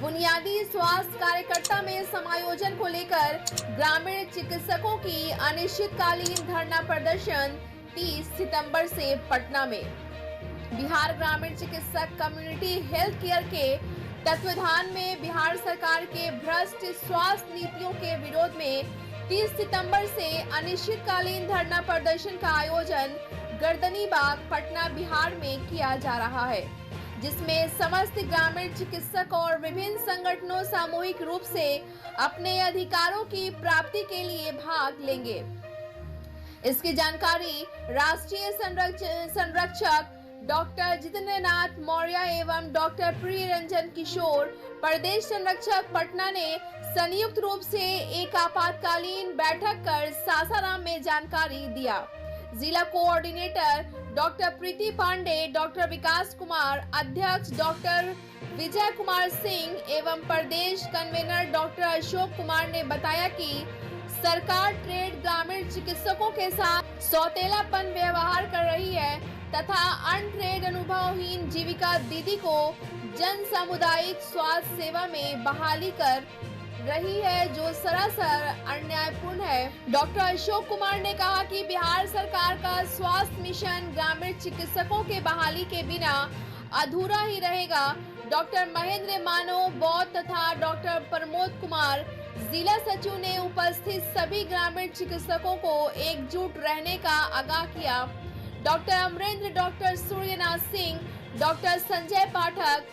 बुनियादी स्वास्थ्य कार्यकर्ता में समायोजन को लेकर ग्रामीण चिकित्सकों की अनिश्चितकालीन धरना प्रदर्शन 30 सितंबर से पटना में। बिहार ग्रामीण चिकित्सक कम्युनिटी हेल्थ केयर के तत्वाधान में बिहार सरकार के भ्रष्ट स्वास्थ्य नीतियों के विरोध में 30 सितंबर से अनिश्चितकालीन धरना प्रदर्शन का आयोजन गर्दनीबाग पटना बिहार में किया जा रहा है, जिसमें समस्त ग्रामीण चिकित्सक और विभिन्न संगठनों सामूहिक रूप से अपने अधिकारों की प्राप्ति के लिए भाग लेंगे। इसकी जानकारी राष्ट्रीय संरक्षक डॉक्टर जितेंद्र नाथ मौर्य एवं डॉक्टर प्रिय रंजन किशोर, प्रदेश संरक्षक पटना ने संयुक्त रूप से एक आपातकालीन बैठक कर सासाराम में जानकारी दिया। जिला कोऑर्डिनेटर डॉक्टर प्रीति पांडे, डॉक्टर विकास कुमार, अध्यक्ष डॉक्टर विजय कुमार सिंह एवं प्रदेश कन्वीनर डॉक्टर अशोक कुमार ने बताया कि सरकार ट्रेड ग्रामीण चिकित्सकों के साथ सौतेलापन व्यवहार कर रही है तथा अनट्रेड अनुभवहीन जीविका दीदी को जन सामुदायिक स्वास्थ्य सेवा में बहाली कर रही है, जो सरासर अन्यायपूर्ण है। डॉक्टर अशोक कुमार ने कहा कि बिहार सरकार का स्वास्थ्य मिशन ग्रामीण चिकित्सकों के बहाली के बिना अधूरा ही रहेगा। डॉक्टर महेंद्र मानव बौद्ध तथा डॉक्टर प्रमोद कुमार जिला सचिव ने उपस्थित सभी ग्रामीण चिकित्सकों को एकजुट रहने का आगाह किया। Doctor Amarendra, doctor Suryanath Singh, doctor Sanjay Pathak,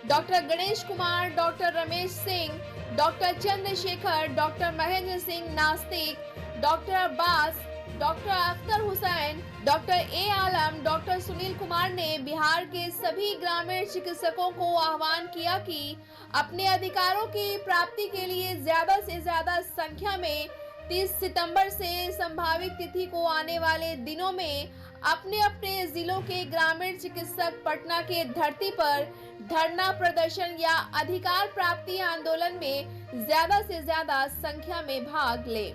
doctor Ganesh Kumar, doctor Ramesh Singh, doctor Chandrashekhar, doctor Mahendra Singh Nastik, doctor Abbas, doctor Akhtar Hussain, doctor A Alam, doctor Sunil Kumar ने बिहार के सभी ग्रामीण चिकित्सकों को आह्वान किया कि अपने अधिकारों की प्राप्ति के लिए ज्यादा से ज्यादा संख्या में 30 सितंबर से संभावित तिथि को आने वाले दिनों में अपने अपने जिलों के ग्रामीण चिकित्सक पटना के धरती पर धरना प्रदर्शन या अधिकार प्राप्ति आंदोलन में ज्यादा से ज्यादा संख्या में भाग ले।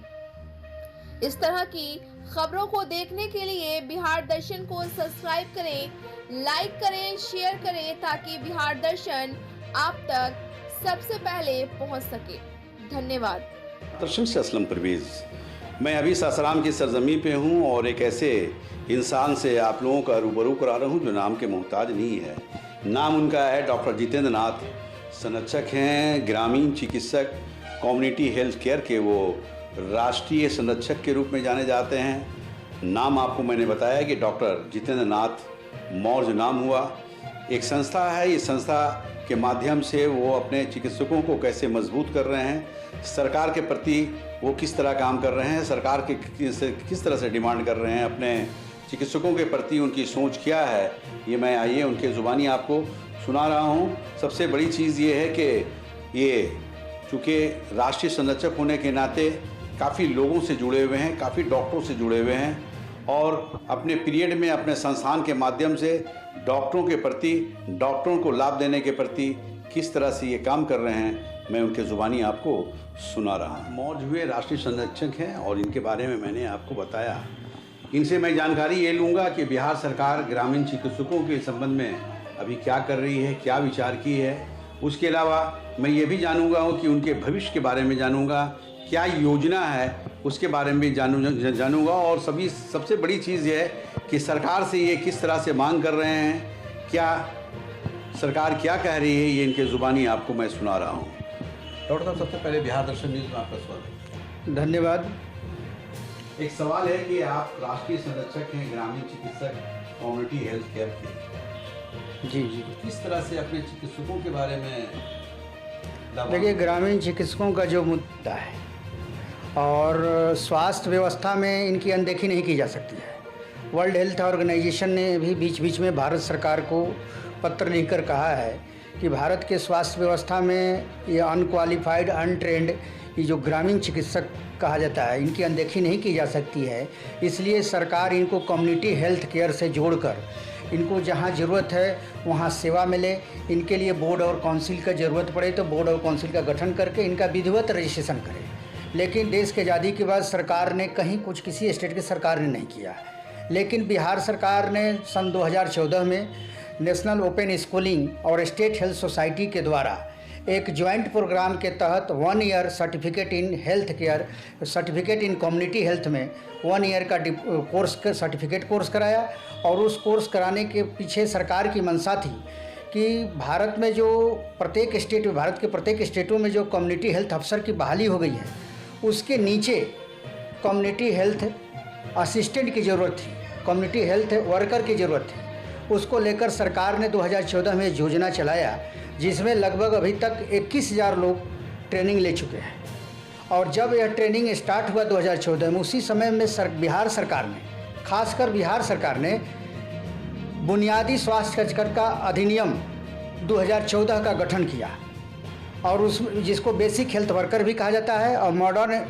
इस तरह की खबरों को देखने के लिए बिहार दर्शन को सब्सक्राइब करें, लाइक करें, शेयर करें ताकि बिहार दर्शन आप तक सबसे पहले पहुंच सके। धन्यवाद। दर्शन से असलम परवेज। मैं अभी सासाराम की सरजमी पे हूँ और एक ऐसे इंसान से आप लोगों का रूबरू करा रहा हूँ जो नाम के मोहताज नहीं है। नाम उनका है डॉक्टर जितेंद्र नाथ, संरक्षक हैं, ग्रामीण चिकित्सक कम्युनिटी हेल्थ केयर के वो राष्ट्रीय संरक्षक के रूप में जाने जाते हैं। नाम आपको मैंने बताया कि डॉक्टर जितेंद्र नाथ मौर्य नाम हुआ। एक संस्था है, इस संस्था के माध्यम से वो अपने चिकित्सकों को कैसे मजबूत कर रहे हैं, सरकार के प्रति वो किस तरह काम कर रहे हैं, सरकार के किस तरह से डिमांड कर रहे हैं, अपने चिकित्सकों के प्रति उनकी सोच क्या है, ये मैं आइए उनके ज़ुबानी आपको सुना रहा हूँ। सबसे बड़ी चीज़ ये है कि ये चूँकि राष्ट्रीय संरक्षक होने के नाते काफ़ी लोगों से जुड़े हुए हैं, काफ़ी डॉक्टरों से जुड़े हुए हैं और अपने पीरियड में अपने संस्थान के माध्यम से डॉक्टरों के प्रति, डॉक्टरों को लाभ देने के प्रति किस तरह से ये काम कर रहे हैं, मैं उनके ज़ुबानी आपको सुना रहा हूँ। मौर्य हुए राष्ट्रीय संरक्षक हैं और इनके बारे में मैंने आपको बताया। इनसे मैं जानकारी ये लूँगा कि बिहार सरकार ग्रामीण चिकित्सकों के संबंध में अभी क्या कर रही है, क्या विचार की है। उसके अलावा मैं ये भी जानूँगा कि उनके भविष्य के बारे में जानूँगा, क्या योजना है उसके बारे में भी जानूँगा और सबसे बड़ी चीज़ ये है कि सरकार से ये किस तरह से मांग कर रहे हैं, क्या सरकार क्या कह रही है, ये इनके ज़ुबानी आपको मैं सुना रहा हूँ। डॉक्टर साहब, सबसे पहले बिहार दर्शन न्यूज़ में आपका स्वागत। धन्यवाद। एक सवाल है कि आप राष्ट्रीय संरक्षक हैं ग्रामीण चिकित्सक कम्युनिटी हेल्थ केयर के। जी। किस तरह से अपने चिकित्सकों के बारे में? देखिए, ग्रामीण चिकित्सकों का जो मुद्दा है और स्वास्थ्य व्यवस्था में इनकी अनदेखी नहीं की जा सकती है। वर्ल्ड हेल्थ ऑर्गेनाइजेशन ने भी बीच बीच में भारत सरकार को पत्र लिखकर कहा है कि भारत के स्वास्थ्य व्यवस्था में ये अनक्वालिफाइड, अनट्रेंड, ये जो ग्रामीण चिकित्सक कहा जाता है, इनकी अनदेखी नहीं की जा सकती है। इसलिए सरकार इनको कम्युनिटी हेल्थ केयर से जोड़कर इनको जहाँ ज़रूरत है वहाँ सेवा मिले। इनके लिए बोर्ड और काउंसिल का ज़रूरत पड़े तो बोर्ड और काउंसिल का गठन करके इनका विधिवत रजिस्ट्रेशन करें। लेकिन देश की आज़ादी के बाद सरकार ने कहीं कुछ किसी स्टेट की सरकार ने नहीं किया। लेकिन बिहार सरकार ने सन 2014 में नेशनल ओपन स्कूलिंग और स्टेट हेल्थ सोसाइटी के द्वारा एक ज्वाइंट प्रोग्राम के तहत 1 year certificate in health care, certificate in community health में 1 ईयर का कोर्स सर्टिफिकेट कोर्स कराया। और उस कोर्स कराने के पीछे सरकार की मंशा थी कि भारत में जो भारत के प्रत्येक स्टेटों में जो कम्युनिटी हेल्थ अफसर की बहाली हो गई है, उसके नीचे कम्युनिटी हेल्थ असिस्टेंट की ज़रूरत थी, कम्युनिटी हेल्थ वर्कर की ज़रूरत थी। उसको लेकर सरकार ने 2014 में योजना चलाया, जिसमें लगभग अभी तक 21,000 लोग ट्रेनिंग ले चुके हैं। और जब यह ट्रेनिंग स्टार्ट हुआ 2014 में, उसी समय में बिहार सरकार ने, खासकर बिहार सरकार ने बुनियादी स्वास्थ्य कार्यकर्ता अधिनियम 2014 का गठन किया, और उस जिसको बेसिक हेल्थ वर्कर भी कहा जाता है, और मॉडर्न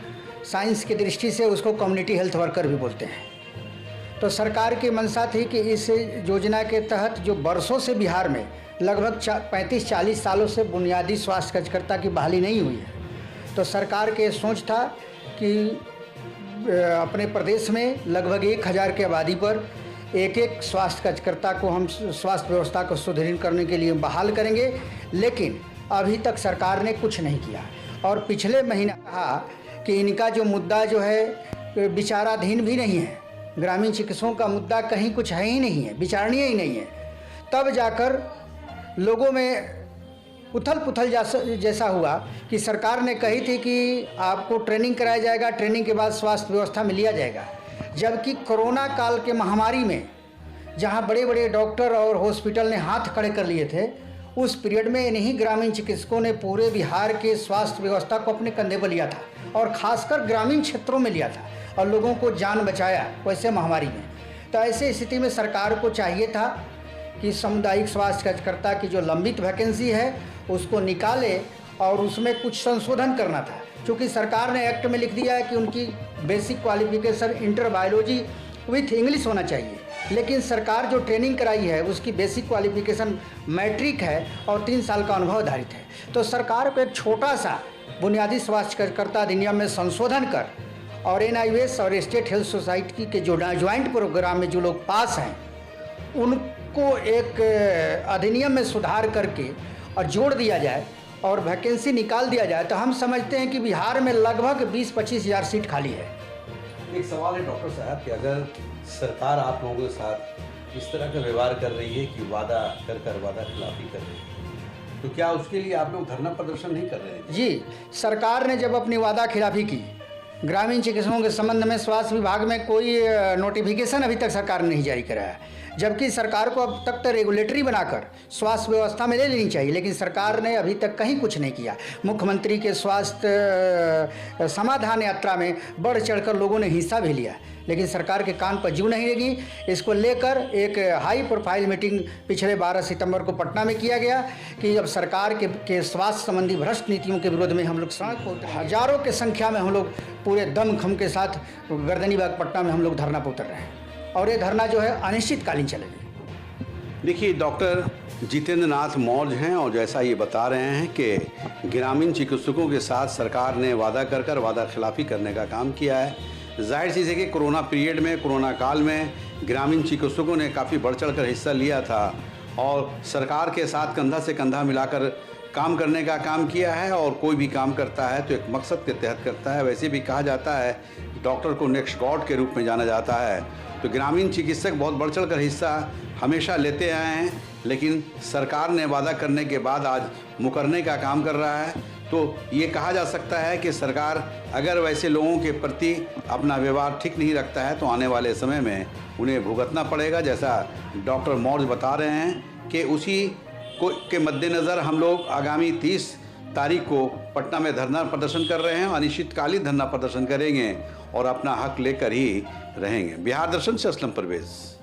साइंस की दृष्टि से उसको कम्युनिटी हेल्थ वर्कर भी बोलते हैं। तो सरकार की मंशा थी कि इस योजना के तहत जो बरसों से बिहार में लगभग 35-40 सालों से बुनियादी स्वास्थ्य कार्यकर्ता की बहाली नहीं हुई है, तो सरकार के सोच था कि अपने प्रदेश में लगभग 1,000 की आबादी पर एक स्वास्थ्य कार्यकर्ता को हम स्वास्थ्य व्यवस्था को सुदृढ़ करने के लिए बहाल करेंगे। लेकिन अभी तक सरकार ने कुछ नहीं किया। और पिछले महीने कहा कि इनका जो मुद्दा जो है विचाराधीन भी नहीं है, ग्रामीण चिकित्सकों का मुद्दा कहीं कुछ है ही नहीं है, विचारणीय ही नहीं है। तब जाकर लोगों में उथल पुथल जैसा हुआ कि सरकार ने कही थी कि आपको ट्रेनिंग कराया जाएगा, ट्रेनिंग के बाद स्वास्थ्य व्यवस्था में लिया जाएगा। जबकि कोरोना काल के महामारी में जहां बड़े बड़े डॉक्टर और हॉस्पिटल ने हाथ खड़े कर लिए थे, उस पीरियड में इन्हीं ग्रामीण चिकित्सकों ने पूरे बिहार के स्वास्थ्य व्यवस्था को अपने कंधे पर लिया था, और ख़ासकर ग्रामीण क्षेत्रों में लिया था, और लोगों को जान बचाया वैसे महामारी में। तो ऐसे स्थिति में सरकार को चाहिए था कि सामुदायिक स्वास्थ्य कार्यकर्ता की जो लंबित वैकेंसी है उसको निकाले और उसमें कुछ संशोधन करना था। क्योंकि सरकार ने एक्ट में लिख दिया है कि उनकी basic qualification inter biology with English होना चाहिए, लेकिन सरकार जो ट्रेनिंग कराई है उसकी बेसिक क्वालिफिकेशन मैट्रिक है और 3 साल का अनुभव आधारित है। तो सरकार को एक छोटा सा बुनियादी स्वास्थ्य कार्यकर्ता अधिनियम में संशोधन कर, और NIOS और स्टेट हेल्थ सोसाइटी के जो ज्वाइंट प्रोग्राम में जो लोग पास हैं उनको एक अधिनियम में सुधार करके और जोड़ दिया जाए और वैकेंसी निकाल दिया जाए, तो हम समझते हैं कि बिहार में लगभग 20-25 हज़ार सीट खाली है। एक सवाल है डॉक्टर साहब कि अगर सरकार आप लोगों के साथ इस तरह का व्यवहार कर रही है कि वादा खिलाफी कर रही है, तो क्या उसके लिए आप लोग धरना प्रदर्शन नहीं कर रहे हैं? जी, सरकार ने जब अपनी वादा खिलाफी की, ग्रामीण चिकित्सकों के संबंध में स्वास्थ्य विभाग में कोई नोटिफिकेशन अभी तक सरकार ने नहीं जारी कराया, जबकि सरकार को अब तक तो रेगुलेटरी बनाकर स्वास्थ्य व्यवस्था में ले लेनी चाहिए, लेकिन सरकार ने अभी तक कहीं कुछ नहीं किया। मुख्यमंत्री के स्वास्थ्य समाधान यात्रा में बढ़ चढ़कर लोगों ने हिस्सा भी लिया, लेकिन सरकार के कान पर जू नहीं लगी। इसको लेकर एक हाई प्रोफाइल मीटिंग पिछले 12 सितंबर को पटना में किया गया कि अब सरकार के स्वास्थ्य संबंधी भ्रष्ट नीतियों के विरोध में हम लोग सड़क पर हजारों की संख्या में हम लोग पूरे दमखम के साथ गर्दनीबाग पटना में हम लोग धरना पर उतर रहे हैं, और ये धरना जो है अनिश्चितकालीन चलेगी। देखिए, डॉक्टर जितेंद्र नाथ मौर्य हैं और जैसा ये बता रहे हैं कि ग्रामीण चिकित्सकों के साथ सरकार ने वादा कर वादा खिलाफी करने का काम किया है। जाहिर चीज़ है कि कोरोना पीरियड में, कोरोना काल में ग्रामीण चिकित्सकों ने काफ़ी बढ़ चढ़ कर हिस्सा लिया था और सरकार के साथ कंधा से कंधा मिलाकर काम करने का काम किया है, और कोई भी काम करता है तो एक मकसद के तहत करता है। वैसे भी कहा जाता है डॉक्टर को नेक्स्ट गॉड के रूप में जाना जाता है, तो ग्रामीण चिकित्सक बहुत बढ़ चढ़ कर हिस्सा हमेशा लेते आए हैं, लेकिन सरकार ने वादा करने के बाद आज मुकरने का काम कर रहा है। तो ये कहा जा सकता है कि सरकार अगर वैसे लोगों के प्रति अपना व्यवहार ठीक नहीं रखता है तो आने वाले समय में उन्हें भुगतना पड़ेगा। जैसा डॉक्टर मौर्य बता रहे हैं कि उसी के मद्देनज़र हम लोग आगामी 30 तारीख को पटना में धरना प्रदर्शन कर रहे हैं, अनिश्चितकालीन धरना प्रदर्शन करेंगे और अपना हक लेकर ही रहेंगे। बिहार दर्शन से असलम परवेज़।